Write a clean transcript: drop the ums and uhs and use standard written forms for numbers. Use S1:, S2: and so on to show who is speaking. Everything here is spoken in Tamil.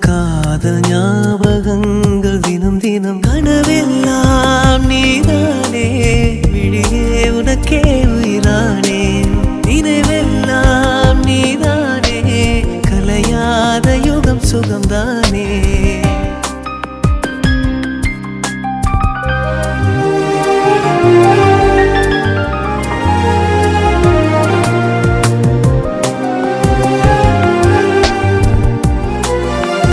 S1: காதல் ஞாபகங்கள் தினம் தினம் கனவெல்லாம் நீதானே விழியே உனக்கே உயிரானே நினைவெல்லாம் நீதானே கலையாத யுகம் சுகம்தானே